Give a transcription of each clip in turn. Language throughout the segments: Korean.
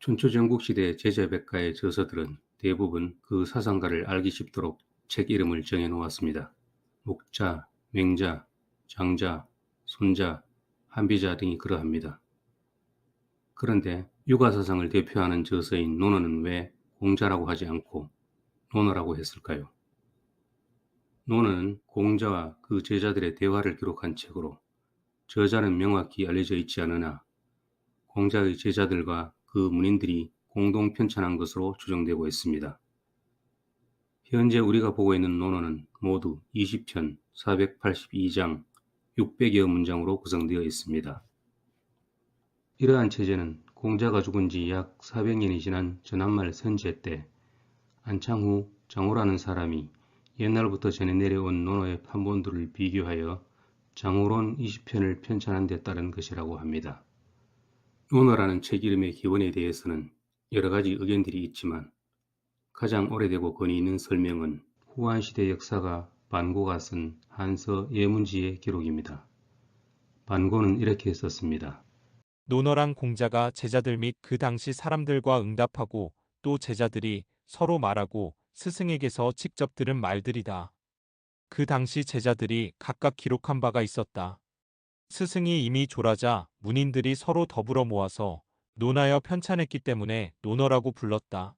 춘추전국시대 제자백가의 저서들은 대부분 그 사상가를 알기 쉽도록 책 이름을 정해 놓았습니다. 목자, 맹자, 장자, 손자, 한비자 등이 그러합니다. 그런데 유가사상을 대표하는 저서인 논어는 왜 공자라고 하지 않고 논어라고 했을까요? 논어는 공자와 그 제자들의 대화를 기록한 책으로 저자는 명확히 알려져 있지 않으나 공자의 제자들과 그 문인들이 공동 편찬한 것으로 추정되고 있습니다. 현재 우리가 보고 있는 논어는 모두 20편, 482장, 600여 문장으로 구성되어 있습니다. 이러한 체제는 공자가 죽은 지 약 400년이 지난 전한말 선제 때 안창후 장호라는 사람이 옛날부터 전해 내려온 논어의 판본들을 비교하여 장후론 20편을 편찬한 데 따른 것이라고 합니다. 논어라는 책 이름의 기원에 대해서는 여러 가지 의견들이 있지만 가장 오래되고 권위 있는 설명은 후한시대 역사가 반고가 쓴 한서 예문지의 기록입니다. 반고는 이렇게 썼습니다. 논어란 공자가 제자들 및 그 당시 사람들과 응답하고 또 제자들이 서로 말하고 스승에게서 직접 들은 말들이다. 그 당시 제자들이 각각 기록한 바가 있었다. 스승이 이미 졸하자 문인들이 서로 더불어 모아서 논하여 편찬했기 때문에 논어라고 불렀다.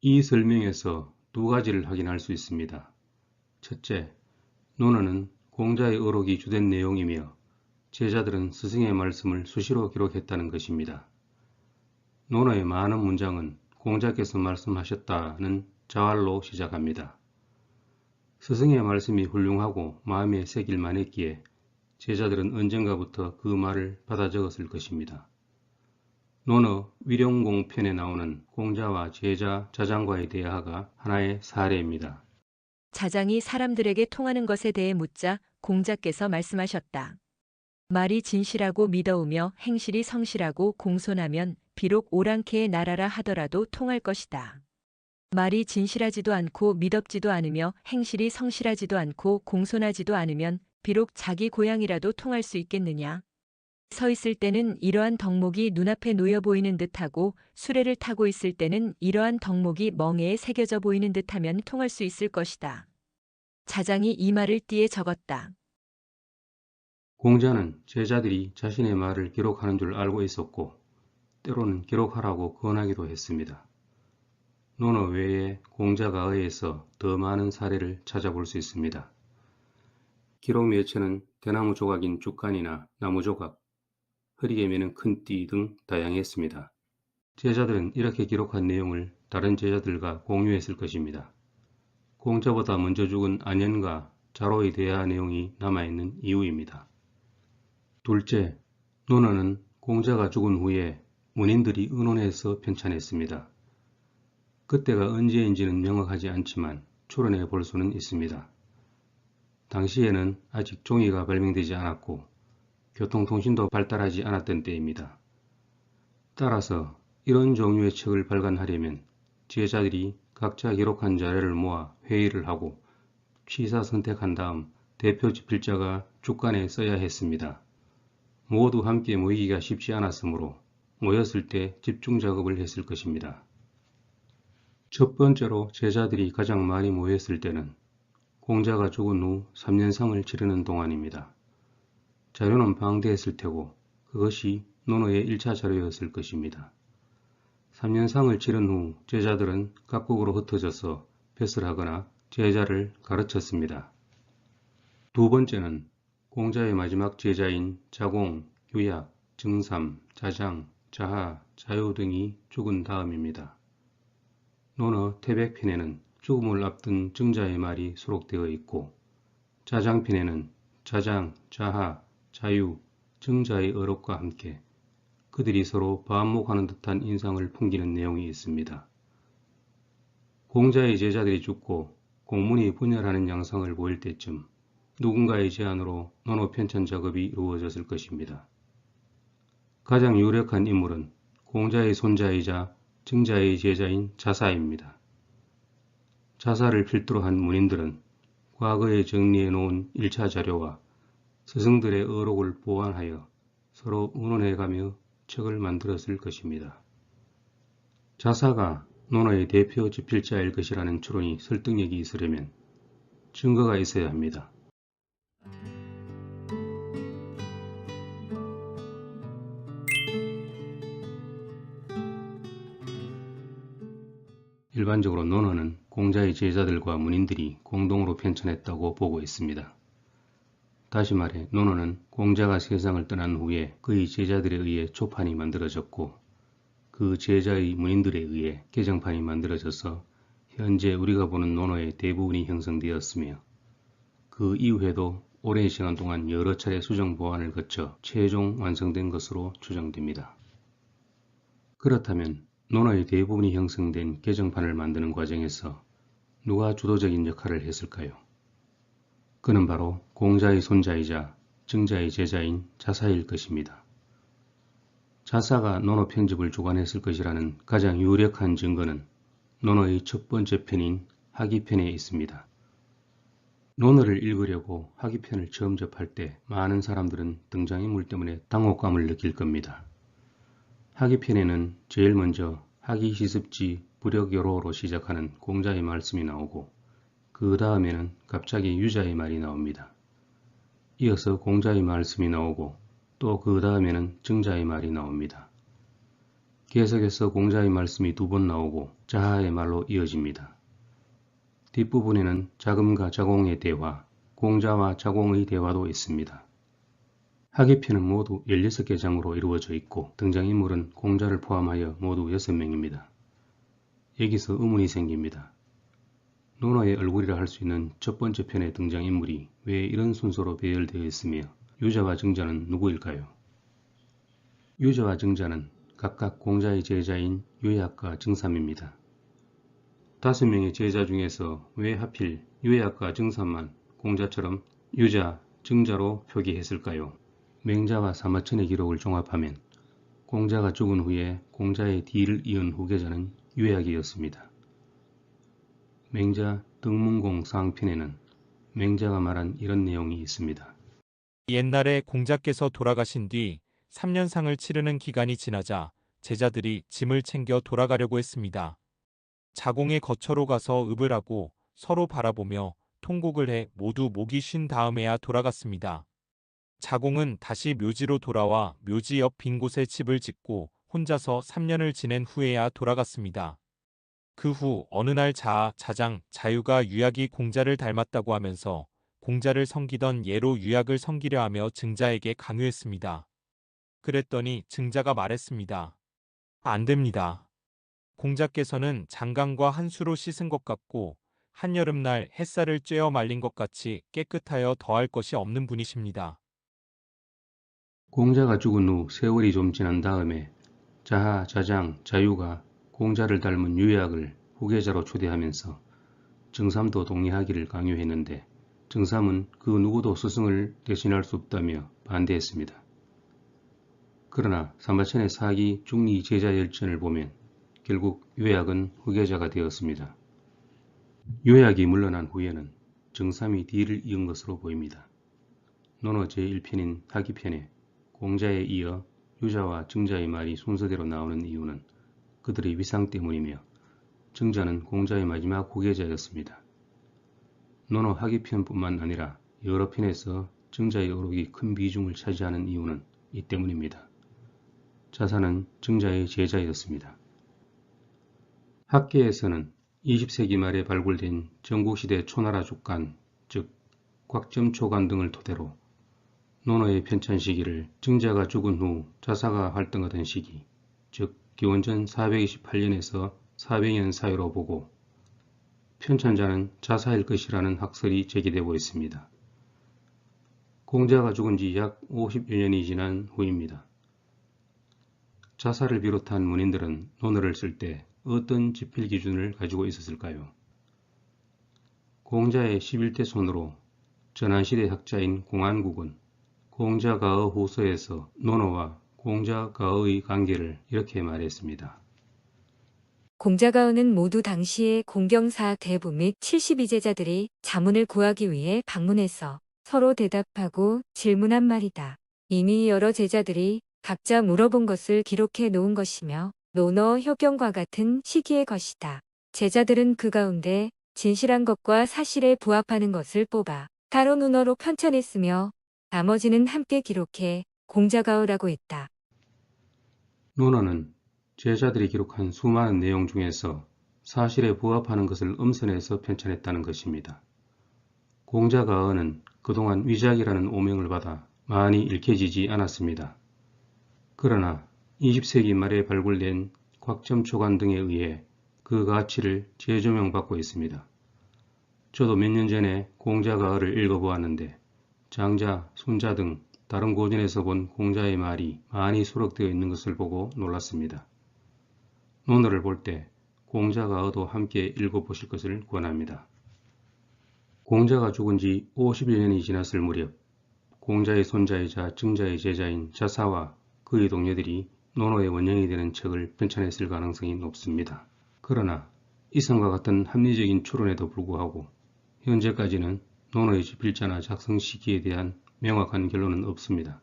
이 설명에서 두 가지를 확인할 수 있습니다. 첫째, 논어는 공자의 어록이 주된 내용이며 제자들은 스승의 말씀을 수시로 기록했다는 것입니다. 논어의 많은 문장은 공자께서 말씀하셨다는 자활로 시작합니다. 스승의 말씀이 훌륭하고 마음에 새길만 했기에 제자들은 언젠가부터 그 말을 받아 적었을 것입니다. 논어 위령공편에 나오는 공자와 제자 자장과의 대화가 하나의 사례입니다. 자장이 사람들에게 통하는 것에 대해 묻자 공자께서 말씀하셨다. 말이 진실하고 미더우며 행실이 성실하고 공손하면 비록 오랑캐의 나라라 하더라도 통할 것이다. 말이 진실하지도 않고 미덥지도 않으며 행실이 성실하지도 않고 공손하지도 않으면 비록 자기 고향이라도 통할 수 있겠느냐. 서 있을 때는 이러한 덕목이 눈앞에 놓여 보이는 듯하고 수레를 타고 있을 때는 이러한 덕목이 멍에에 새겨져 보이는 듯하면 통할 수 있을 것이다. 자장이 이 말을 띠에 적었다. 공자는 제자들이 자신의 말을 기록하는 줄 알고 있었고 때로는 기록하라고 권하기도 했습니다. 논어 외에 공자가 의해서 더 많은 사례를 찾아볼 수 있습니다. 기록 매체는 대나무 조각인 죽간이나 나무 조각, 흐리게 매는 큰 띠 등 다양했습니다. 제자들은 이렇게 기록한 내용을 다른 제자들과 공유했을 것입니다. 공자보다 먼저 죽은 안현과 자로에 대한 내용이 남아있는 이유입니다. 둘째, 논어는 공자가 죽은 후에 문인들이 의논해서 편찬했습니다. 그때가 언제인지는 명확하지 않지만 추론해 볼 수는 있습니다. 당시에는 아직 종이가 발명되지 않았고 교통통신도 발달하지 않았던 때입니다. 따라서 이런 종류의 책을 발간하려면 제자들이 각자 기록한 자료를 모아 회의를 하고 취사 선택한 다음 대표 집필자가 주간에 써야 했습니다. 모두 함께 모이기가 쉽지 않았으므로 모였을 때 집중 작업을 했을 것입니다. 첫 번째로 제자들이 가장 많이 모였을 때는 공자가 죽은 후 3년상을 치르는 동안입니다. 자료는 방대했을 테고 그것이 논어의 1차 자료였을 것입니다. 3년상을 치른 후 제자들은 각국으로 흩어져서 벼슬하거나 제자를 가르쳤습니다. 두 번째는 공자의 마지막 제자인 자공, 유약, 증삼, 자장, 자하, 자유 등이 죽은 다음입니다. 논어 태백편에는 죽음을 앞둔 증자의 말이 수록되어 있고 자장편에는 자장, 자하, 자유, 증자의 어록과 함께 그들이 서로 반목하는 듯한 인상을 풍기는 내용이 있습니다. 공자의 제자들이 죽고 공문이 분열하는 양상을 보일 때쯤 누군가의 제안으로 논어 편찬 작업이 이루어졌을 것입니다. 가장 유력한 인물은 공자의 손자이자 증자의 제자인 자사입니다. 자사를 필두로 한 문인들은 과거에 정리해 놓은 1차 자료와 스승들의 어록을 보완하여 서로 의논해가며 책을 만들었을 것입니다. 자사가 논어의 대표 집필자일 것이라는 추론이 설득력이 있으려면 증거가 있어야 합니다. 일반적으로 논어는 공자의 제자들과 문인들이 공동으로 편찬했다고 보고 있습니다. 다시 말해 논어는 공자가 세상을 떠난 후에 그의 제자들에 의해 초판이 만들어졌고 그 제자의 문인들에 의해 개정판이 만들어져서 현재 우리가 보는 논어의 대부분이 형성되었으며 그 이후에도 오랜 시간 동안 여러 차례 수정 보완을 거쳐 최종 완성된 것으로 추정됩니다. 그렇다면 논어의 대부분이 형성된 개정판을 만드는 과정에서 누가 주도적인 역할을 했을까요? 그는 바로 공자의 손자이자 증자의 제자인 자사일 것입니다. 자사가 논어 편집을 주관했을 것이라는 가장 유력한 증거는 논어의 첫 번째 편인 하기편에 있습니다. 논어를 읽으려고 하기편을 처음 접할 때 많은 사람들은 등장인물 때문에 당혹감을 느낄 겁니다. 하기편에는 제일 먼저 하기시습지 부력여로로 시작하는 공자의 말씀이 나오고 그 다음에는 갑자기 유자의 말이 나옵니다. 이어서 공자의 말씀이 나오고 또 그 다음에는 증자의 말이 나옵니다. 계속해서 공자의 말씀이 2번 나오고 자하의 말로 이어집니다. 뒷부분에는 자금과 자공의 대화, 공자와 자공의 대화도 있습니다. 하기편은 모두 16개 장으로 이루어져 있고 등장인물은 공자를 포함하여 모두 6명입니다. 여기서 의문이 생깁니다. 논어의 얼굴이라 할 수 있는 첫 번째 편의 등장인물이 왜 이런 순서로 배열되어 있으며 유자와 증자는 누구일까요? 유자와 증자는 각각 공자의 제자인 유약과 증삼입니다. 5명의 제자 중에서 왜 하필 유약과 증삼만 공자처럼 유자, 증자로 표기했을까요? 맹자와 사마천의 기록을 종합하면 공자가 죽은 후에 공자의 뒤를 이은 후계자는 유약이었습니다. 맹자 등문공 상편에는 맹자가 말한 이런 내용이 있습니다. 옛날에 공자께서 돌아가신 뒤 3년상을 치르는 기간이 지나자 제자들이 짐을 챙겨 돌아가려고 했습니다. 자공의 거처로 가서 읍을 하고 서로 바라보며 통곡을 해 모두 목이 쉰 다음에야 돌아갔습니다. 자공은 다시 묘지로 돌아와 묘지 옆 빈 곳에 집을 짓고 혼자서 3년을 지낸 후에야 돌아갔습니다. 그 후 어느 날 자아, 자장, 자유가 유약이 공자를 닮았다고 하면서 공자를 섬기던 예로 유약을 섬기려 하며 증자에게 강요했습니다. 그랬더니 증자가 말했습니다. 안 됩니다. 공자께서는 장강과 한수로 씻은 것 같고 한여름날 햇살을 쬐어 말린 것 같이 깨끗하여 더할 것이 없는 분이십니다. 공자가 죽은 후 세월이 좀 지난 다음에 자하, 자장, 자유가 공자를 닮은 유약을 후계자로 초대하면서 증삼도 동의하기를 강요했는데 증삼은 그 누구도 스승을 대신할 수 없다며 반대했습니다. 그러나 사마천의 사기 중리 제자 열전을 보면 결국 유약은 후계자가 되었습니다. 유약이 물러난 후에는 증삼이 뒤를 이은 것으로 보입니다. 논어 제1편인 하기편에 공자에 이어 유자와 증자의 말이 순서대로 나오는 이유는 그들의 위상 때문이며 증자는 공자의 마지막 후계자였습니다. 논어 하기편뿐만 아니라 여러 편에서 증자의 어록이 큰 비중을 차지하는 이유는 이 때문입니다. 자사는 증자의 제자였습니다. 학계에서는 20세기 말에 발굴된 전국시대 초나라 죽간, 즉 곽점초간 등을 토대로 논어의 편찬 시기를 증자가 죽은 후 자사가 활동하던 시기, 즉 기원전 428년에서 400년 사이로 보고 편찬자는 자사일 것이라는 학설이 제기되고 있습니다. 공자가 죽은 지 약 50여 년이 지난 후입니다. 자사를 비롯한 문인들은 논어를 쓸 때 어떤 집필 기준을 가지고 있었을까요? 공자의 11대 손으로 전한시대 학자인 공안국은 공자가어 후서에서 논어와 공자가어의 관계를 이렇게 말했습니다. 공자가어는 모두 당시의 공경사 대부 및 72제자들이 자문을 구하기 위해 방문해서 서로 대답하고 질문한 말이다. 이미 여러 제자들이 각자 물어본 것을 기록해 놓은 것이며 논어, 효경과 같은 시기의 것이다. 제자들은 그 가운데 진실한 것과 사실에 부합하는 것을 뽑아 가로 논어로 편찬했으며 나머지는 함께 기록해 공자가어라고 했다. 논어는 제자들이 기록한 수많은 내용 중에서 사실에 부합하는 것을 엄선해서 편찬했다는 것입니다. 공자가어는 그동안 위작이라는 오명을 받아 많이 읽혀지지 않았습니다. 그러나 20세기 말에 발굴된 곽점초관 등에 의해 그 가치를 재조명받고 있습니다. 저도 몇 년 전에 공자가어를 읽어보았는데 장자, 순자 등 다른 고전에서 본 공자의 말이 많이 수록되어 있는 것을 보고 놀랐습니다. 논어를 볼 때 공자가어도 함께 읽어보실 것을 권합니다. 공자가 죽은 지 51년이 지났을 무렵 공자의 손자이자 증자의 제자인 자사와 그의 동료들이 논어의 원형이 되는 책을 편찬했을 가능성이 높습니다. 그러나 이성과 같은 합리적인 추론에도 불구하고 현재까지는 논어의 집필자나 작성 시기에 대한 명확한 결론은 없습니다.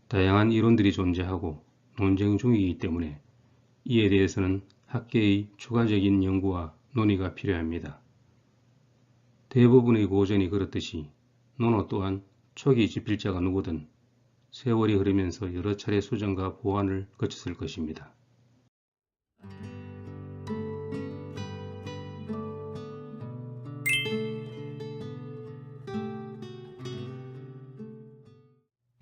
다양한 이론들이 존재하고 논쟁 중이기 때문에 이에 대해서는 학계의 추가적인 연구와 논의가 필요합니다. 대부분의 고전이 그렇듯이 논어 또한 초기 집필자가 누구든 세월이 흐르면서 여러 차례 수정과 보완을 거쳤을 것입니다.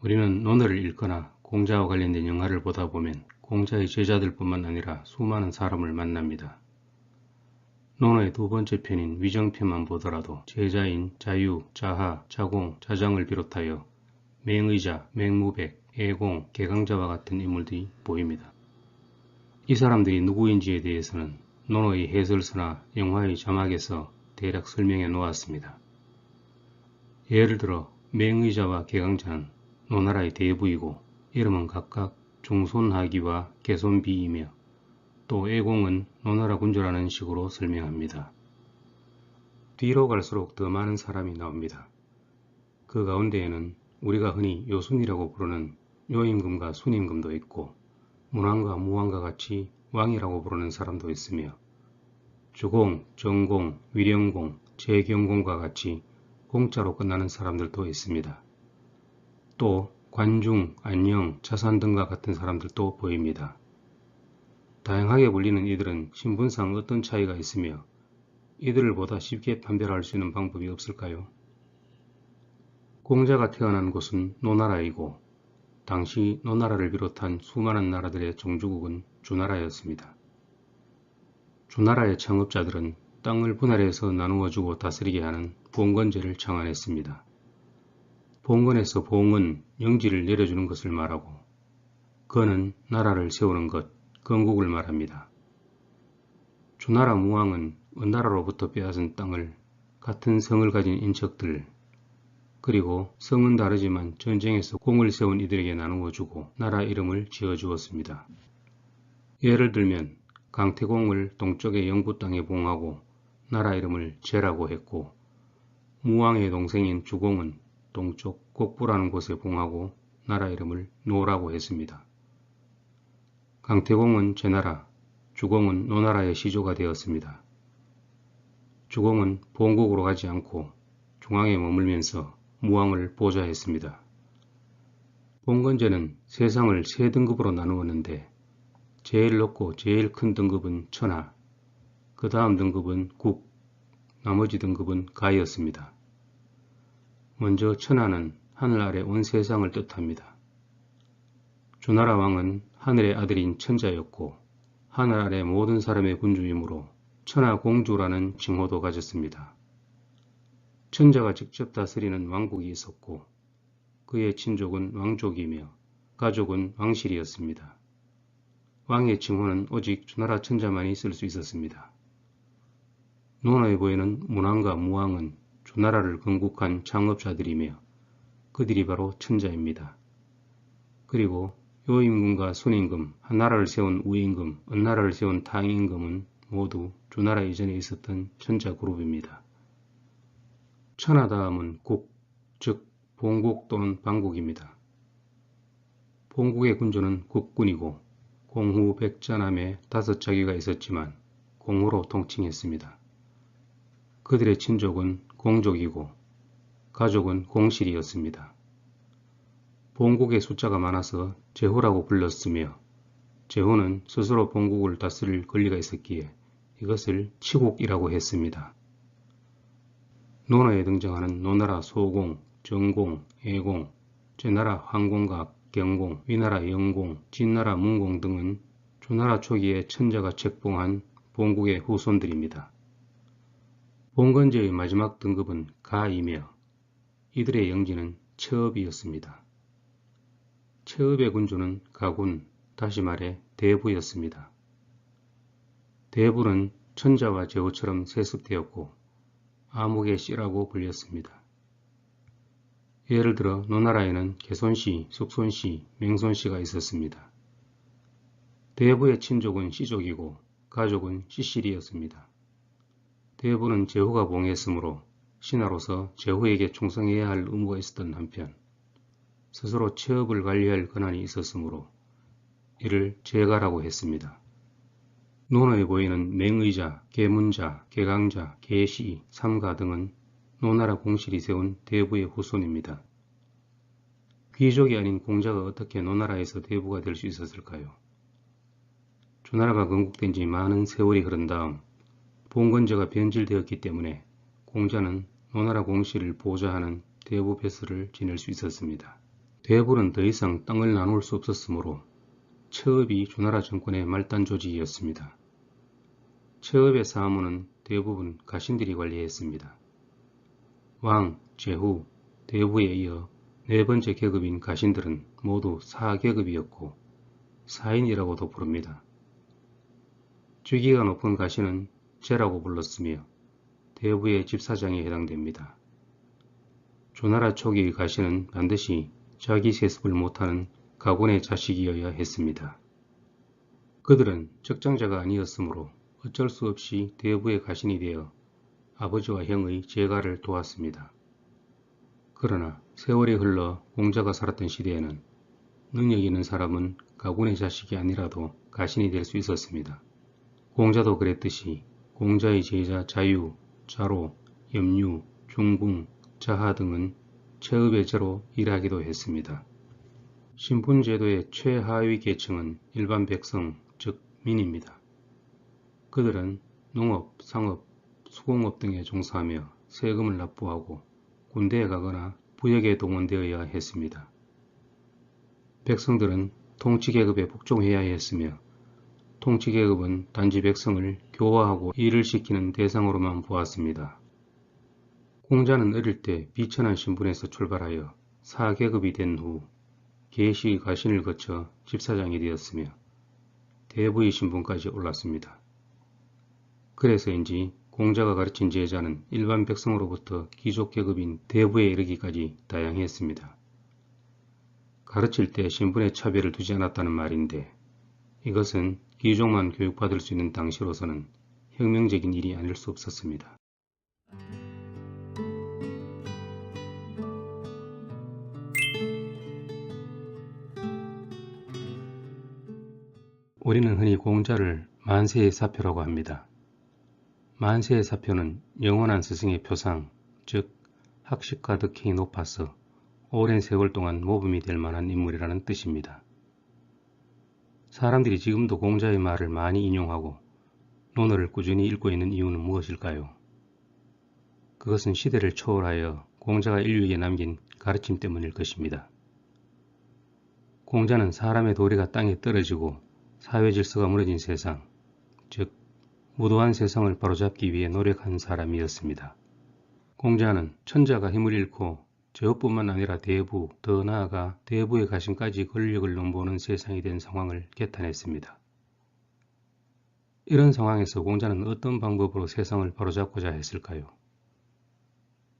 우리는 논어를 읽거나 공자와 관련된 영화를 보다 보면 공자의 제자들뿐만 아니라 수많은 사람을 만납니다. 논어의 두 번째 편인 위정편만 보더라도 제자인 자유, 자하, 자공, 자장을 비롯하여 맹의자, 맹무백, 애공, 개강자와 같은 인물들이 보입니다. 이 사람들이 누구인지에 대해서는 논어의 해설서나 영화의 자막에서 대략 설명해 놓았습니다. 예를 들어 맹의자와 개강자는 노나라의 대부이고 이름은 각각 중손하기와 개손비이며 또 애공은 노나라 군주라는 식으로 설명합니다. 뒤로 갈수록 더 많은 사람이 나옵니다. 그 가운데에는 우리가 흔히 요순이라고 부르는 요임금과 순임금도 있고 문왕과 무왕과 같이 왕이라고 부르는 사람도 있으며 주공, 정공, 위령공, 재경공과 같이 공자로 끝나는 사람들도 있습니다. 또 관중, 안녕, 자산 등과 같은 사람들도 보입니다. 다양하게 불리는 이들은 신분상 어떤 차이가 있으며 이들을 보다 쉽게 판별할 수 있는 방법이 없을까요? 공자가 태어난 곳은 노나라이고 당시 노나라를 비롯한 수많은 나라들의 종주국은 주나라였습니다. 주나라의 창업자들은 땅을 분할해서 나누어주고 다스리게 하는 봉건제를 창안했습니다. 봉건에서 봉은 영지를 내려주는 것을 말하고 건은 나라를 세우는 것, 건국을 말합니다. 주나라 무왕은 은나라로부터 빼앗은 땅을 같은 성을 가진 인척들 그리고 성은 다르지만 전쟁에서 공을 세운 이들에게 나누어 주고 나라 이름을 지어 주었습니다. 예를 들면 강태공을 동쪽의 영부 땅에 봉하고 나라 이름을 제라고 했고 무왕의 동생인 주공은 동쪽 곡부라는 곳에 봉하고 나라 이름을 노라고 했습니다. 강태공은 제나라, 주공은 노나라의 시조가 되었습니다. 주공은 본국으로 가지 않고 중앙에 머물면서 무왕을 보좌했습니다. 봉건제는 세상을 세 등급으로 나누었는데 제일 높고 제일 큰 등급은 천하, 그 다음 등급은 국, 나머지 등급은 가였습니다. 먼저 천하는 하늘 아래 온 세상을 뜻합니다. 주나라 왕은 하늘의 아들인 천자였고 하늘 아래 모든 사람의 군주이므로 천하공주라는 칭호도 가졌습니다. 천자가 직접 다스리는 왕국이 있었고 그의 친족은 왕족이며 가족은 왕실이었습니다. 왕의 칭호는 오직 주나라 천자만이 쓸 수 있었습니다. 논어에 보이는 문왕과 무왕은 주나라를 건국한 창업자들이며 그들이 바로 천자입니다. 그리고 요임금과 순임금, 한나라를 세운 우임금, 은나라를 세운 탕임금은 모두 주나라 이전에 있었던 천자 그룹입니다. 천하 다음은 국, 즉 본국 또는 방국입니다. 본국의 군주는 국군이고 공후 백자남에 5자기가 있었지만 공후로 통칭했습니다. 그들의 친족은 공족이고 가족은 공실이었습니다. 본국의 숫자가 많아서 제후라고 불렀으며 제후는 스스로 본국을 다스릴 권리가 있었기에 이것을 치국이라고 했습니다. 논어에 등장하는 노나라 소공, 정공, 애공, 제나라 황공각, 경공, 위나라 영공, 진나라 문공 등은 조나라 초기에 천자가 책봉한 본국의 후손들입니다. 봉건제의 마지막 등급은 가이며 이들의 영지는 처읍이었습니다. 처읍의 군주는 가군, 다시 말해 대부였습니다. 대부는 천자와 제후처럼 세습되었고 암흑의 씨라고 불렸습니다. 예를 들어 노나라에는 개손씨, 숙손씨, 맹손씨가 있었습니다. 대부의 친족은 씨족이고 가족은 씨실이었습니다. 대부는 제후가 봉했으므로 신하로서 제후에게 충성해야 할 의무가 있었던 한편 스스로 처읍을 관리할 권한이 있었으므로 이를 제가라고 했습니다. 논어에 보이는 맹의자, 계문자, 계강자, 계시, 삼가 등은 노나라 공실이 세운 대부의 후손입니다. 귀족이 아닌 공자가 어떻게 노나라에서 대부가 될 수 있었을까요? 조나라가 건국된 지 많은 세월이 흐른 다음 봉건제가 변질되었기 때문에 공자는 노나라 공실을 보좌하는 대부 뱃슬을 지낼 수 있었습니다. 대부는 더 이상 땅을 나눌 수 없었으므로 처읍이 조나라 정권의 말단 조직이었습니다. 처읍의 사무는 대부분 가신들이 관리했습니다. 왕, 제후, 대부에 이어 네 번째 계급인 가신들은 모두 사계급이었고 사인이라고도 부릅니다. 직위가 높은 가신은 제라고 불렀으며 대부의 집사장에 해당됩니다. 조나라 초기의 가신은 반드시 자기 세습을 못하는 가군의 자식이어야 했습니다. 그들은 적장자가 아니었으므로 어쩔 수 없이 대부의 가신이 되어 아버지와 형의 제가를 도왔습니다. 그러나 세월이 흘러 공자가 살았던 시대에는 능력 있는 사람은 가군의 자식이 아니라도 가신이 될 수 있었습니다. 공자도 그랬듯이 공자의 제자 자유, 자로, 염유, 중궁, 자하 등은 처읍의 제로 일하기도 했습니다. 신분제도의 최하위 계층은 일반 백성, 즉 민입니다. 그들은 농업, 상업, 수공업 등에 종사하며 세금을 납부하고 군대에 가거나 부역에 동원되어야 했습니다. 백성들은 통치계급에 복종해야 했으며 통치계급은 단지 백성을 교화하고 일을 시키는 대상으로만 보았습니다. 공자는 어릴 때 비천한 신분에서 출발하여 사계급이 된 후 계시 가신을 거쳐 집사장이 되었으며 대부의 신분까지 올랐습니다. 그래서인지 공자가 가르친 제자는 일반 백성으로부터 귀족계급인 대부에 이르기까지 다양했습니다. 가르칠 때 신분의 차별을 두지 않았다는 말인데 이것은 귀족만 교육받을 수 있는 당시로서는 혁명적인 일이 아닐 수 없었습니다. 우리는 흔히 공자를 만세의 사표라고 합니다. 만세의 사표는 영원한 스승의 표상, 즉 학식과 덕행이 높아서 오랜 세월 동안 모범이 될 만한 인물이라는 뜻입니다. 사람들이 지금도 공자의 말을 많이 인용하고 논어를 꾸준히 읽고 있는 이유는 무엇일까요? 그것은 시대를 초월하여 공자가 인류에게 남긴 가르침 때문일 것입니다. 공자는 사람의 도리가 땅에 떨어지고 사회 질서가 무너진 세상, 즉 무도한 세상을 바로잡기 위해 노력한 사람이었습니다. 공자는 천자가 힘을 잃고 저뿐만 아니라 대부, 더 나아가 대부의 가신까지 권력을 넘보는 세상이 된 상황을 개탄했습니다. 이런 상황에서 공자는 어떤 방법으로 세상을 바로잡고자 했을까요?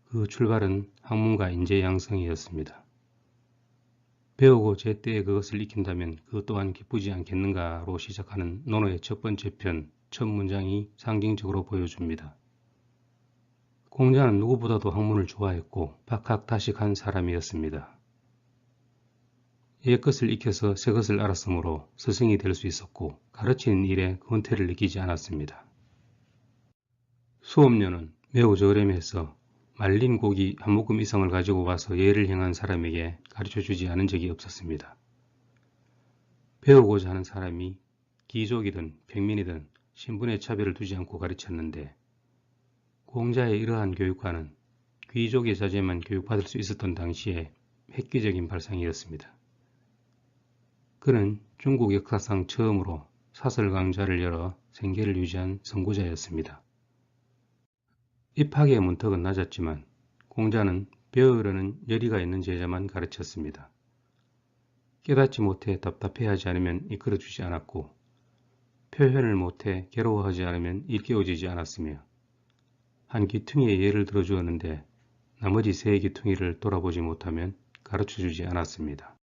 그 출발은 학문과 인재 양성이었습니다. 배우고 제때에 그것을 익힌다면 그 또한 기쁘지 않겠는가로 시작하는 논어의 첫 번째 편, 첫 문장이 상징적으로 보여줍니다. 공자는 누구보다도 학문을 좋아했고 박학다식한 사람이었습니다. 옛 것을 익혀서 새 것을 알았으므로 스승이 될 수 있었고 가르치는 일에 권태를 느끼지 않았습니다. 수업료는 매우 저렴해서 말린 고기 한 모금 이상을 가지고 와서 예를 행한 사람에게 가르쳐주지 않은 적이 없었습니다. 배우고자 하는 사람이 귀족이든 평민이든 신분의 차별을 두지 않고 가르쳤는데 공자의 이러한 교육과는 귀족의 자제만 교육받을 수 있었던 당시에 획기적인 발상이었습니다. 그는 중국 역사상 처음으로 사설 강좌를 열어 생계를 유지한 선구자였습니다. 입학의 문턱은 낮았지만 공자는 배우려는 열의가 있는 제자만 가르쳤습니다. 깨닫지 못해 답답해하지 않으면 이끌어주지 않았고 표현을 못해 괴로워하지 않으면 일깨워지지 않았으며 한 귀퉁이의 예를 들어주었는데 나머지 세 귀퉁이를 돌아보지 못하면 가르쳐주지 않았습니다.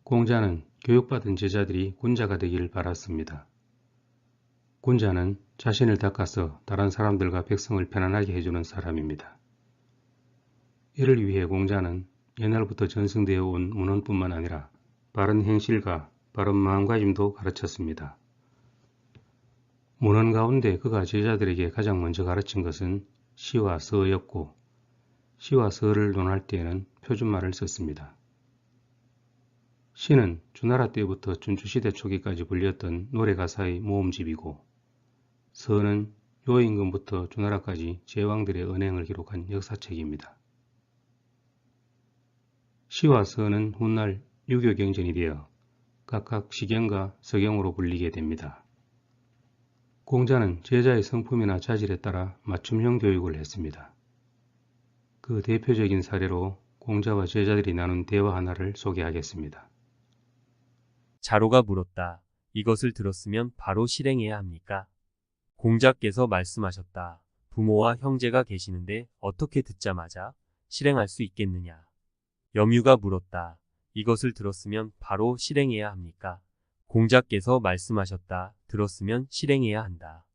공자는 교육받은 제자들이 군자가 되기를 바랐습니다. 군자는 자신을 닦아서 다른 사람들과 백성을 편안하게 해주는 사람입니다. 이를 위해 공자는 옛날부터 전승되어 온 문헌뿐만 아니라 바른 행실과 바른 마음가짐도 가르쳤습니다. 문헌 가운데 그가 제자들에게 가장 먼저 가르친 것은 시와 서였고 시와 서를 논할 때에는 표준말을 썼습니다. 시는 주나라 때부터 춘추시대 초기까지 불렸던 노래가사의 모음집이고 서는 요임금부터 주나라까지 제왕들의 언행을 기록한 역사책입니다. 시와 서는 훗날 유교 경전이 되어 각각 시경과 서경으로 불리게 됩니다. 공자는 제자의 성품이나 자질에 따라 맞춤형 교육을 했습니다. 그 대표적인 사례로 공자와 제자들이 나눈 대화 하나를 소개하겠습니다. 자로가 물었다. 이것을 들었으면 바로 실행해야 합니까? 공자께서 말씀하셨다. 부모와 형제가 계시는데 어떻게 듣자마자 실행할 수 있겠느냐? 염유가 물었다. 이것을 들었으면 바로 실행해야 합니까? 공자께서 말씀하셨다. 들었으면 실행해야 한다.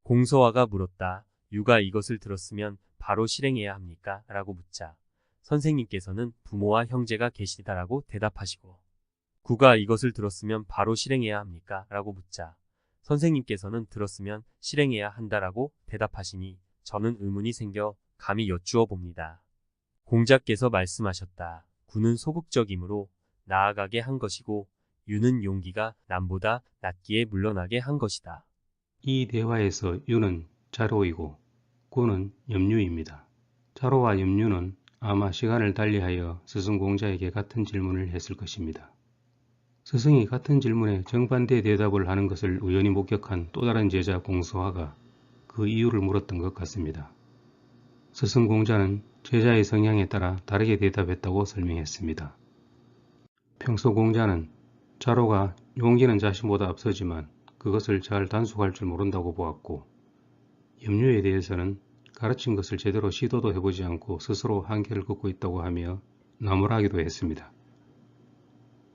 공서화가 물었다. 유가 이것을 들었으면 바로 실행해야 합니까? 라고 묻자 선생님께서는 부모와 형제가 계시다라고 대답하시고 구가 이것을 들었으면 바로 실행해야 합니까? 라고 묻자 선생님께서는 들었으면 실행해야 한다라고 대답하시니 저는 의문이 생겨 감히 여쭈어 봅니다. 공자께서 말씀하셨다. 구는 소극적이므로 나아가게 한 것이고 유는 용기가 남보다 낮기에 물러나게 한 것이다. 이 대화에서 유는 자로이고 구는 염유입니다. 자로와 염유는 아마 시간을 달리하여 스승 공자에게 같은 질문을 했을 것입니다. 스승이 같은 질문에 정반대 대답을 하는 것을 우연히 목격한 또 다른 제자 공서화가 그 이유를 물었던 것 같습니다. 스승 공자는 제자의 성향에 따라 다르게 대답했다고 설명했습니다. 평소 공자는 자로가 용기는 자신보다 앞서지만 그것을 잘 단속할 줄 모른다고 보았고 염유에 대해서는 가르친 것을 제대로 시도도 해보지 않고 스스로 한계를 긋고 있다고 하며 나무라기도 했습니다.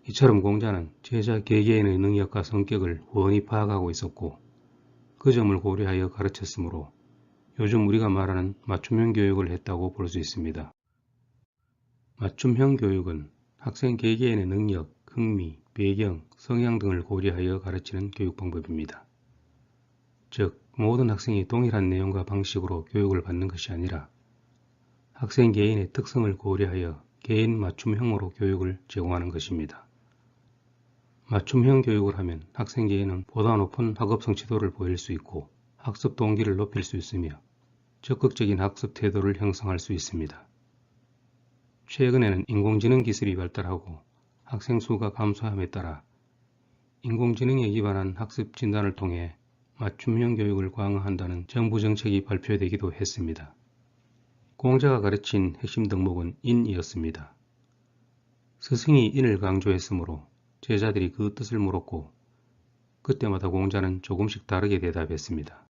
이처럼 공자는 제자 개개인의 능력과 성격을 훤히 파악하고 있었고 그 점을 고려하여 가르쳤으므로 요즘 우리가 말하는 맞춤형 교육을 했다고 볼 수 있습니다. 맞춤형 교육은 학생 개개인의 능력, 흥미, 배경, 성향 등을 고려하여 가르치는 교육 방법입니다. 즉, 모든 학생이 동일한 내용과 방식으로 교육을 받는 것이 아니라 학생 개인의 특성을 고려하여 개인 맞춤형으로 교육을 제공하는 것입니다. 맞춤형 교육을 하면 학생 개인은 보다 높은 학업 성취도를 보일 수 있고 학습 동기를 높일 수 있으며 적극적인 학습 태도를 형성할 수 있습니다. 최근에는 인공지능 기술이 발달하고 학생 수가 감소함에 따라 인공지능에 기반한 학습 진단을 통해 맞춤형 교육을 강화한다는 정부 정책이 발표되기도 했습니다. 공자가 가르친 핵심 덕목은 인이었습니다. 스승이 인을 강조했으므로 제자들이 그 뜻을 물었고 그때마다 공자는 조금씩 다르게 대답했습니다.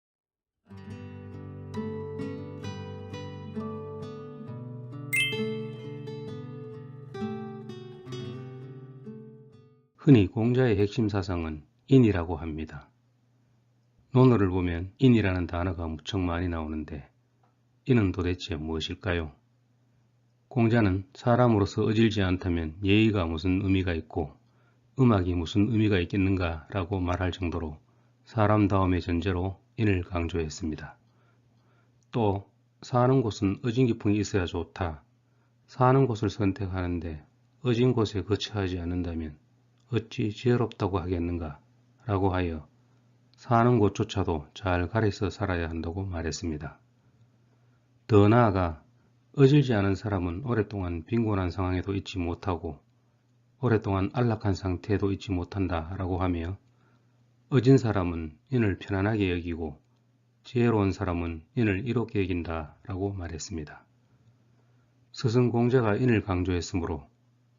흔히 공자의 핵심 사상은 인이라고 합니다. 논어를 보면 인이라는 단어가 무척 많이 나오는데 인은 도대체 무엇일까요? 공자는 사람으로서 어질지 않다면 예의가 무슨 의미가 있고 음악이 무슨 의미가 있겠는가 라고 말할 정도로 사람다움의 전제로 인을 강조했습니다. 또 사는 곳은 어진 기풍이 있어야 좋다. 사는 곳을 선택하는데 어진 곳에 거처하지 않는다면 어찌 지혜롭다고 하겠는가 라고 하여 사는 곳조차도 잘 가려서 살아야 한다고 말했습니다. 더 나아가 어질지 않은 사람은 오랫동안 빈곤한 상황에도 있지 못하고 오랫동안 안락한 상태에도 있지 못한다 라고 하며 어진 사람은 인을 편안하게 여기고 지혜로운 사람은 인을 이롭게 여긴다 라고 말했습니다. 스승 공자가 인을 강조했으므로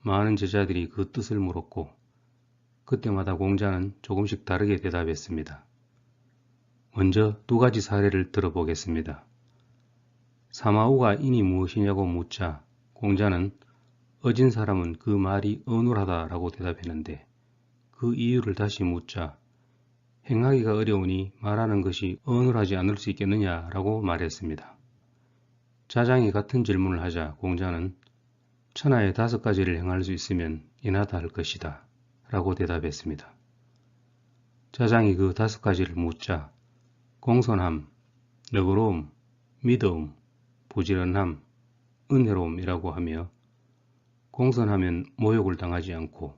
많은 제자들이 그 뜻을 물었고 그때마다 공자는 조금씩 다르게 대답했습니다. 먼저 두 가지 사례를 들어보겠습니다. 사마우가 인이 무엇이냐고 묻자 공자는 어진 사람은 그 말이 어눌하다 라고 대답했는데 그 이유를 다시 묻자 행하기가 어려우니 말하는 것이 어눌하지 않을 수 있겠느냐 라고 말했습니다. 자장이 같은 질문을 하자 공자는 천하에 5가지를 행할 수 있으면 인하다 할 것이다 라고 대답했습니다. 자장이 그 5가지를 묻자 공손함, 너그러움, 믿음, 부지런함, 은혜로움이라고 하며 공손하면 모욕을 당하지 않고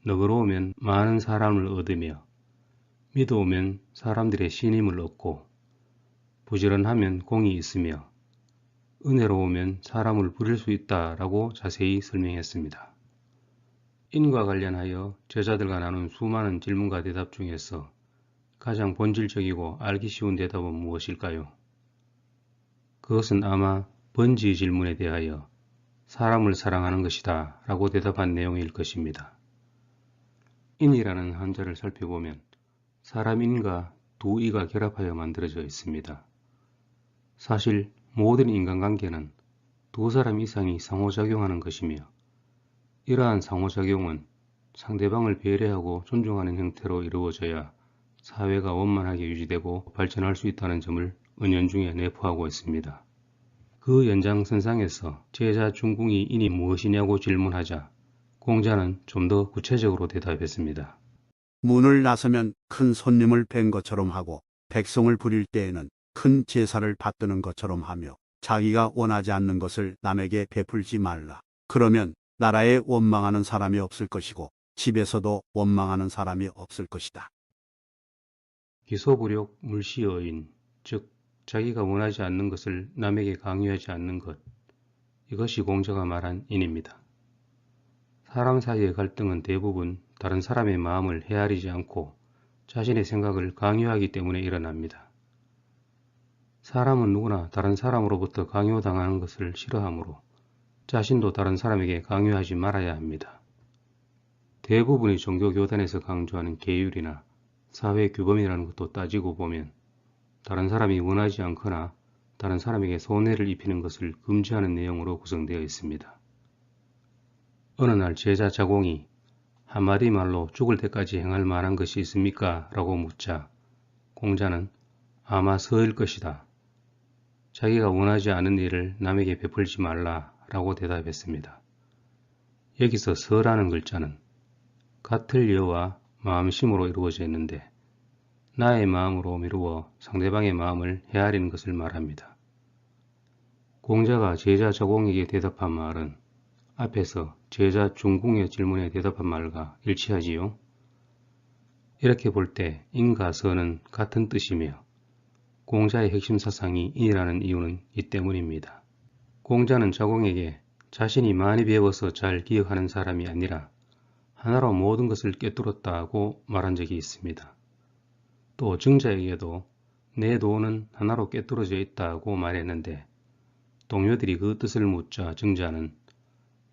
너그러우면 많은 사람을 얻으며 믿어오면 사람들의 신임을 얻고 부지런하면 공이 있으며 은혜로우면 사람을 부릴 수 있다라고 자세히 설명했습니다. 인과 관련하여 제자들과 나눈 수많은 질문과 대답 중에서 가장 본질적이고 알기 쉬운 대답은 무엇일까요? 그것은 아마 번지 질문에 대하여 사람을 사랑하는 것이다 라고 대답한 내용일 것입니다. 인이라는 한자를 살펴보면 사람인과 두 이가 결합하여 만들어져 있습니다. 사실 모든 인간관계는 두 사람 이상이 상호작용하는 것이며 이러한 상호작용은 상대방을 배려하고 존중하는 형태로 이루어져야 사회가 원만하게 유지되고 발전할 수 있다는 점을 은연중에 내포하고 있습니다. 그 연장선상에서 제자 중궁이 인이 무엇이냐고 질문하자 공자는 좀 더 구체적으로 대답했습니다. 문을 나서면 큰 손님을 뵌 것처럼 하고 백성을 부릴 때에는 큰 제사를 받드는 것처럼 하며 자기가 원하지 않는 것을 남에게 베풀지 말라. 그러면 나라에 원망하는 사람이 없을 것이고 집에서도 원망하는 사람이 없을 것이다. 기소부력 물시어인, 즉 자기가 원하지 않는 것을 남에게 강요하지 않는 것, 이것이 공자가 말한 인입니다. 사람 사이의 갈등은 대부분 다른 사람의 마음을 헤아리지 않고 자신의 생각을 강요하기 때문에 일어납니다. 사람은 누구나 다른 사람으로부터 강요당하는 것을 싫어하므로 자신도 다른 사람에게 강요하지 말아야 합니다. 대부분의 종교교단에서 강조하는 계율이나 사회규범이라는 것도 따지고 보면 다른 사람이 원하지 않거나 다른 사람에게 손해를 입히는 것을 금지하는 내용으로 구성되어 있습니다. 어느 날 제자 자공이 한마디 말로 죽을 때까지 행할 만한 것이 있습니까? 라고 묻자 공자는 아마 서일 것이다. 자기가 원하지 않은 일을 남에게 베풀지 말라 라고 대답했습니다. 여기서 서라는 글자는 같을 여와 마음심으로 이루어져 있는데 나의 마음으로 미루어 상대방의 마음을 헤아리는 것을 말합니다. 공자가 제자 자공에게 대답한 말은 앞에서 제자 중궁의 질문에 대답한 말과 일치하지요. 이렇게 볼 때 인과 서는 같은 뜻이며 공자의 핵심 사상이 인이라는 이유는 이 때문입니다. 공자는 자공에게 자신이 많이 배워서 잘 기억하는 사람이 아니라 하나로 모든 것을 꿰뚫었다고 말한 적이 있습니다. 또 증자에게도 내 도는 하나로 꿰뚫어져 있다고 말했는데 동료들이 그 뜻을 묻자 증자는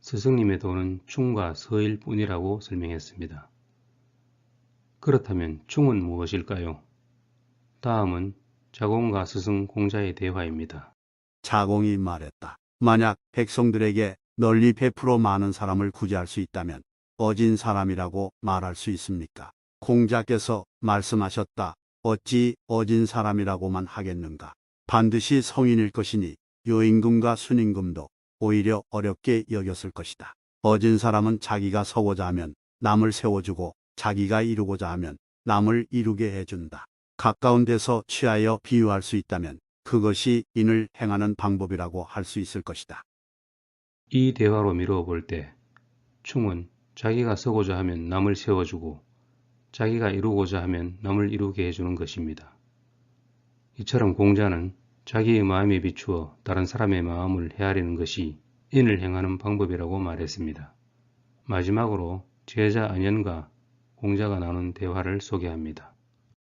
스승님의 도는 충과 서일 뿐이라고 설명했습니다. 그렇다면 충은 무엇일까요? 다음은 자공과 스승 공자의 대화입니다. 자공이 말했다. 만약 백성들에게 널리 베풀어 많은 사람을 구제할 수 있다면 어진 사람이라고 말할 수 있습니까? 공자께서 말씀하셨다. 어찌 어진 사람이라고만 하겠는가? 반드시 성인일 것이니 여임금과 순임금도 오히려 어렵게 여겼을 것이다. 어진 사람은 자기가 서고자 하면 남을 세워주고 자기가 이루고자 하면 남을 이루게 해준다. 가까운 데서 취하여 비유할 수 있다면 그것이 인을 행하는 방법이라고 할 수 있을 것이다. 이 대화로 미루어 볼 때 충은 자기가 서고자 하면 남을 세워주고 자기가 이루고자 하면 남을 이루게 해주는 것입니다. 이처럼 공자는 자기의 마음에 비추어 다른 사람의 마음을 헤아리는 것이 인을 행하는 방법이라고 말했습니다. 마지막으로 제자 안현과 공자가 나눈 대화를 소개합니다.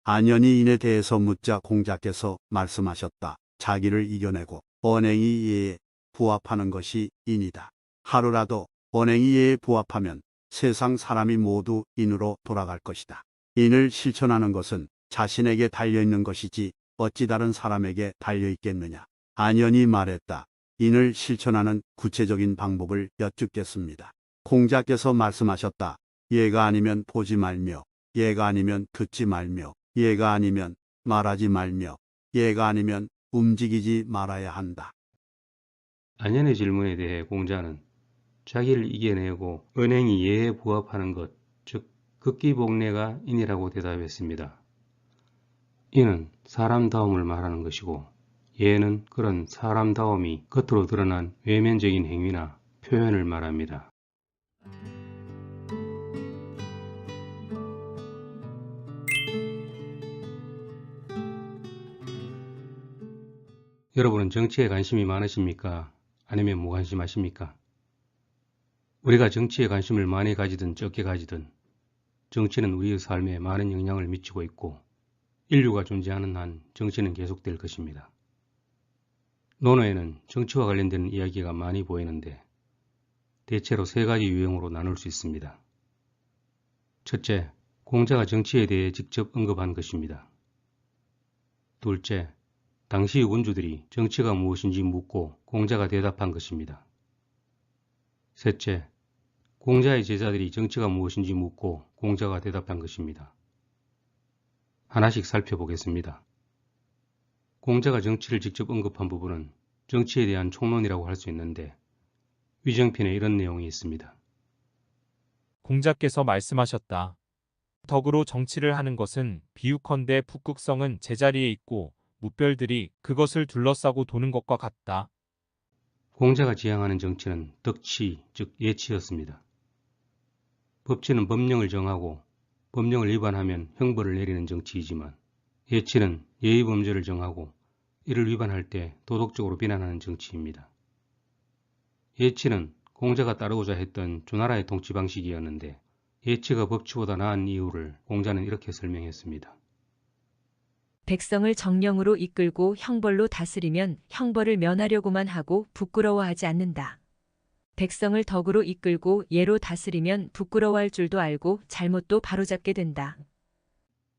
안현이 인에 대해서 묻자 공자께서 말씀하셨다. 자기를 이겨내고 언행이 예에 부합하는 것이 인이다. 하루라도 언행이 예에 부합하면 세상 사람이 모두 인으로 돌아갈 것이다. 인을 실천하는 것은 자신에게 달려있는 것이지 어찌 다른 사람에게 달려있겠느냐. 안현이 말했다. 인을 실천하는 구체적인 방법을 여쭙겠습니다. 공자께서 말씀하셨다. 예가 아니면 보지 말며, 예가 아니면 듣지 말며, 예가 아니면 말하지 말며, 예가 아니면 움직이지 말아야 한다. 안현의 질문에 대해 공자는 자기를 이겨내고 은행이 예에 부합하는 것, 즉 극기복례가 인이라고 대답했습니다. 인은 사람다움을 말하는 것이고 예는 그런 사람다움이 겉으로 드러난 외면적인 행위나 표현을 말합니다. 여러분은 정치에 관심이 많으십니까? 아니면 무관심하십니까? 우리가 정치에 관심을 많이 가지든 적게 가지든 정치는 우리의 삶에 많은 영향을 미치고 있고 인류가 존재하는 한 정치는 계속될 것입니다. 논어에는 정치와 관련된 이야기가 많이 보이는데 대체로 세 가지 유형으로 나눌 수 있습니다. 첫째, 공자가 정치에 대해 직접 언급한 것입니다. 둘째, 당시 원주들이 정치가 무엇인지 묻고 공자가 대답한 것입니다. 셋째, 공자의 제자들이 정치가 무엇인지 묻고 공자가 대답한 것입니다. 하나씩 살펴보겠습니다. 공자가 정치를 직접 언급한 부분은 정치에 대한 총론이라고 할 수 있는데 위정편에 이런 내용이 있습니다. 공자께서 말씀하셨다. 덕으로 정치를 하는 것은 비유컨대 북극성은 제자리에 있고 무별들이 그것을 둘러싸고 도는 것과 같다. 공자가 지향하는 정치는 덕치, 즉 예치였습니다. 법치는 법령을 정하고 법령을 위반하면 형벌을 내리는 정치이지만 예치는 예의 범죄를 정하고 이를 위반할 때 도덕적으로 비난하는 정치입니다. 예치는 공자가 따르고자 했던 조나라의 통치 방식이었는데 예치가 법치보다 나은 이유를 공자는 이렇게 설명했습니다. 백성을 정령으로 이끌고 형벌로 다스리면 형벌을 면하려고만 하고 부끄러워하지 않는다. 백성을 덕으로 이끌고 예로 다스리면 부끄러워할 줄도 알고 잘못도 바로잡게 된다.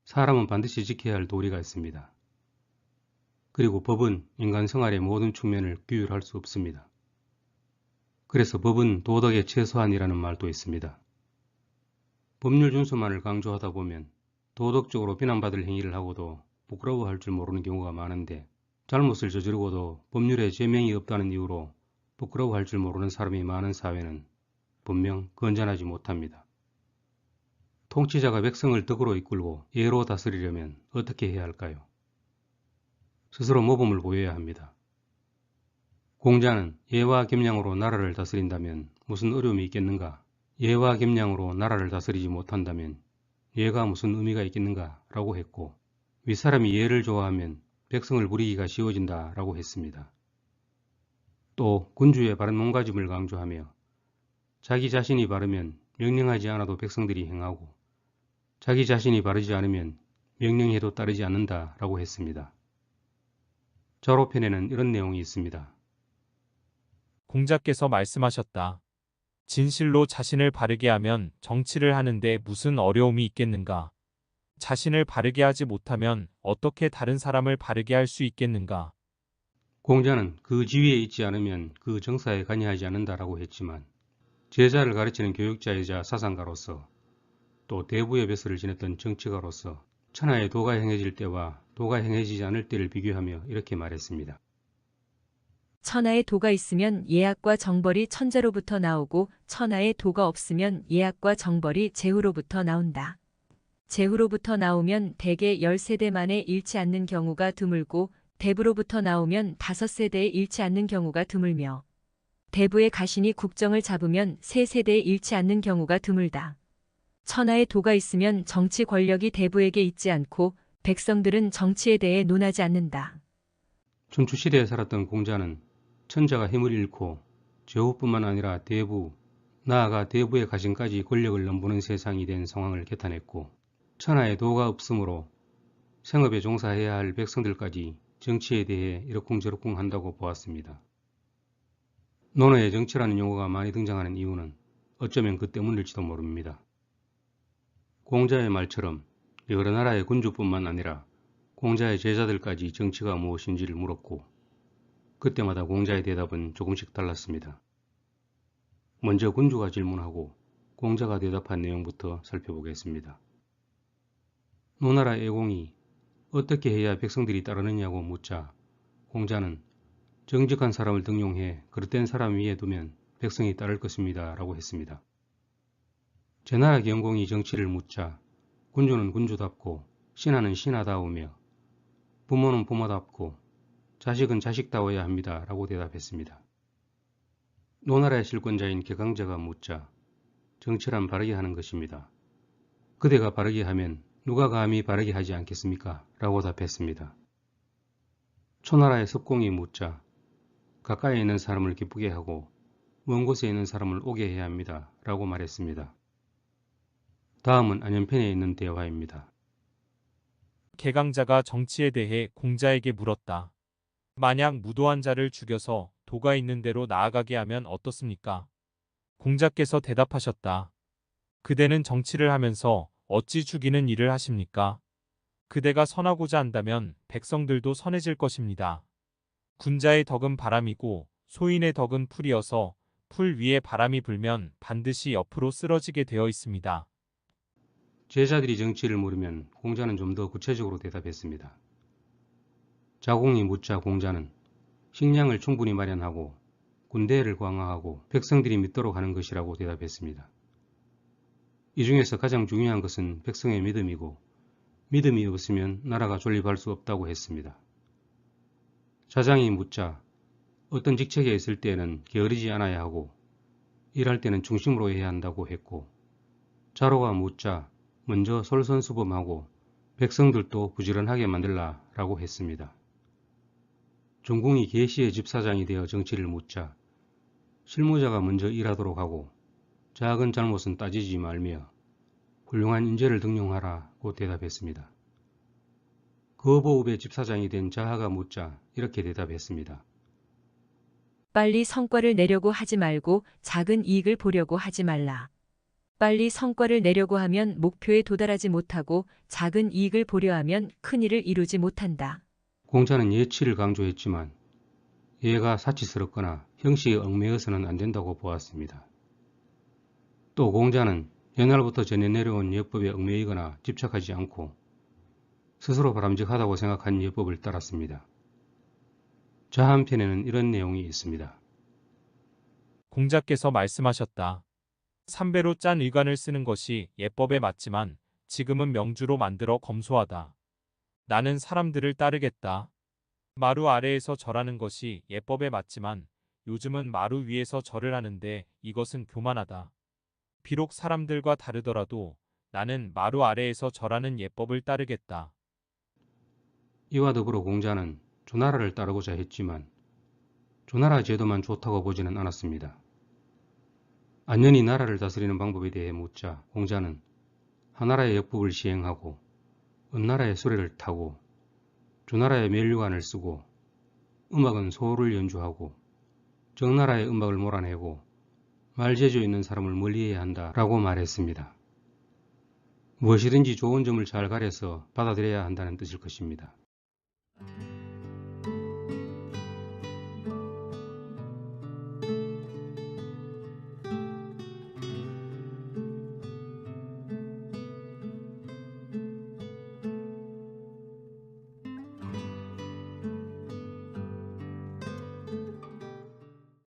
사람은 반드시 지켜야 할 도리가 있습니다. 그리고 법은 인간 생활의 모든 측면을 규율할 수 없습니다. 그래서 법은 도덕의 최소한이라는 말도 있습니다. 법률 준수만을 강조하다 보면 도덕적으로 비난받을 행위를 하고도 부끄러워할 줄 모르는 경우가 많은데 잘못을 저지르고도 법률에 죄명이 없다는 이유로 부끄러워할 줄 모르는 사람이 많은 사회는 분명 건전하지 못합니다. 통치자가 백성을 덕으로 이끌고 예로 다스리려면 어떻게 해야 할까요? 스스로 모범을 보여야 합니다. 공자는 예와 겸양으로 나라를 다스린다면 무슨 어려움이 있겠는가? 예와 겸양으로 나라를 다스리지 못한다면 예가 무슨 의미가 있겠는가? 라고 했고 윗사람이 예를 좋아하면 백성을 부리기가 쉬워진다 라고 했습니다. 또 군주의 바른 몸가짐을 강조하며 자기 자신이 바르면 명령하지 않아도 백성들이 행하고 자기 자신이 바르지 않으면 명령해도 따르지 않는다 라고 했습니다. 좌로편에는 이런 내용이 있습니다. 공자께서 말씀하셨다. 진실로 자신을 바르게 하면 정치를 하는데 무슨 어려움이 있겠는가? 자신을 바르게 하지 못하면 어떻게 다른 사람을 바르게 할 수 있겠는가? 공자는 그 지위에 있지 않으면 그 정사에 관여하지 않는다라고 했지만 제자를 가르치는 교육자이자 사상가로서 또 대부의 벼슬을 지냈던 정치가로서 천하의 도가 행해질 때와 도가 행해지지 않을 때를 비교하며 이렇게 말했습니다. 천하에 도가 있으면 예악과 정벌이 천자로부터 나오고 천하에 도가 없으면 예악과 정벌이 제후로부터 나온다. 제후로부터 나오면 대개 10세대 만에 잃지 않는 경우가 드물고 대부로부터 나오면 5세대에 잃지 않는 경우가 드물며 대부의 가신이 국정을 잡으면 3세대에 잃지 않는 경우가 드물다. 천하에 도가 있으면 정치 권력이 대부에게 있지 않고 백성들은 정치에 대해 논하지 않는다. 춘추시대에 살았던 공자는 천자가 힘을 잃고 제후뿐만 아니라 대부, 나아가 대부의 가신까지 권력을 넘보는 세상이 된 상황을 개탄했고 천하에 도가 없으므로 생업에 종사해야 할 백성들까지 정치에 대해 이러쿵저러쿵 한다고 보았습니다. 논어에 정치라는 용어가 많이 등장하는 이유는 어쩌면 그 때문일지도 모릅니다. 공자의 말처럼 여러 나라의 군주뿐만 아니라 공자의 제자들까지 정치가 무엇인지를 물었고 그때마다 공자의 대답은 조금씩 달랐습니다. 먼저 군주가 질문하고 공자가 대답한 내용부터 살펴보겠습니다. 노나라 애공이 어떻게 해야 백성들이 따르느냐고 묻자 공자는 정직한 사람을 등용해 그릇된 사람 위에 두면 백성이 따를 것입니다 라고 했습니다. 제나라 경공이 정치를 묻자 군주는 군주답고 신하는 신하다우며 부모는 부모답고 자식은 자식다워야 합니다 라고 대답했습니다. 노나라의 실권자인 개강자가 묻자 정치란 바르게 하는 것입니다. 그대가 바르게 하면 누가 감히 바르게 하지 않겠습니까? 라고 답했습니다. 초나라의 섭공이 묻자 가까이에 있는 사람을 기쁘게 하고 먼 곳에 있는 사람을 오게 해야 합니다 라고 말했습니다. 다음은 안연편에 있는 대화입니다. 개강자가 정치에 대해 공자에게 물었다. 만약 무도한 자를 죽여서 도가 있는 대로 나아가게 하면 어떻습니까? 공자께서 대답하셨다. 그대는 정치를 하면서 어찌 죽이는 일을 하십니까? 그대가 선하고자 한다면 백성들도 선해질 것입니다. 군자의 덕은 바람이고 소인의 덕은 풀이어서 풀 위에 바람이 불면 반드시 옆으로 쓰러지게 되어 있습니다. 제자들이 정치를 물으면 공자는 좀 더 구체적으로 대답했습니다. 자공이 묻자 공자는 식량을 충분히 마련하고 군대를 강화하고 백성들이 믿도록 하는 것이라고 대답했습니다. 이 중에서 가장 중요한 것은 백성의 믿음이고 믿음이 없으면 나라가 존립할 수 없다고 했습니다. 자장이 묻자 어떤 직책에 있을 때는 게으르지 않아야 하고 일할 때는 중심으로 해야 한다고 했고 자로가 묻자 먼저 솔선수범하고 백성들도 부지런하게 만들라 라고 했습니다. 종궁이 계시의 집사장이 되어 정치를 묻자 실무자가 먼저 일하도록 하고 작은 잘못은 따지지 말며 훌륭한 인재를 등용하라고 대답했습니다. 거보읍의 집사장이 된 자하가 묻자 이렇게 대답했습니다. 빨리 성과를 내려고 하지 말고 작은 이익을 보려고 하지 말라. 빨리 성과를 내려고 하면 목표에 도달하지 못하고 작은 이익을 보려 하면 큰 일을 이루지 못한다. 공자는 예치를 강조했지만 예가 사치스럽거나 형식에 얽매여서는 안 된다고 보았습니다. 또 공자는 옛날부터 전해 내려온 예법에 얽매이거나 집착하지 않고 스스로 바람직하다고 생각한 예법을 따랐습니다. 자 한편에는 이런 내용이 있습니다. 공자께서 말씀하셨다. 삼배로 짠 의관을 쓰는 것이 예법에 맞지만 지금은 명주로 만들어 검소하다. 나는 사람들을 따르겠다. 마루 아래에서 절하는 것이 예법에 맞지만 요즘은 마루 위에서 절을 하는데 이것은 교만하다. 비록 사람들과 다르더라도 나는 마루 아래에서 절하는 예법을 따르겠다. 이와 더불어 공자는 조나라를 따르고자 했지만 조나라 제도만 좋다고 보지는 않았습니다. 안연히 나라를 다스리는 방법에 대해 묻자 공자는 하나라의 역법을 시행하고 은나라의 수레를 타고 조나라의 멸류관을 쓰고 음악은 소를 연주하고 정나라의 음악을 몰아내고 말재주 있는 사람을 멀리해야 한다라고 말했습니다. 무엇이든지 좋은 점을 잘 가려서 받아들여야 한다는 뜻일 것입니다.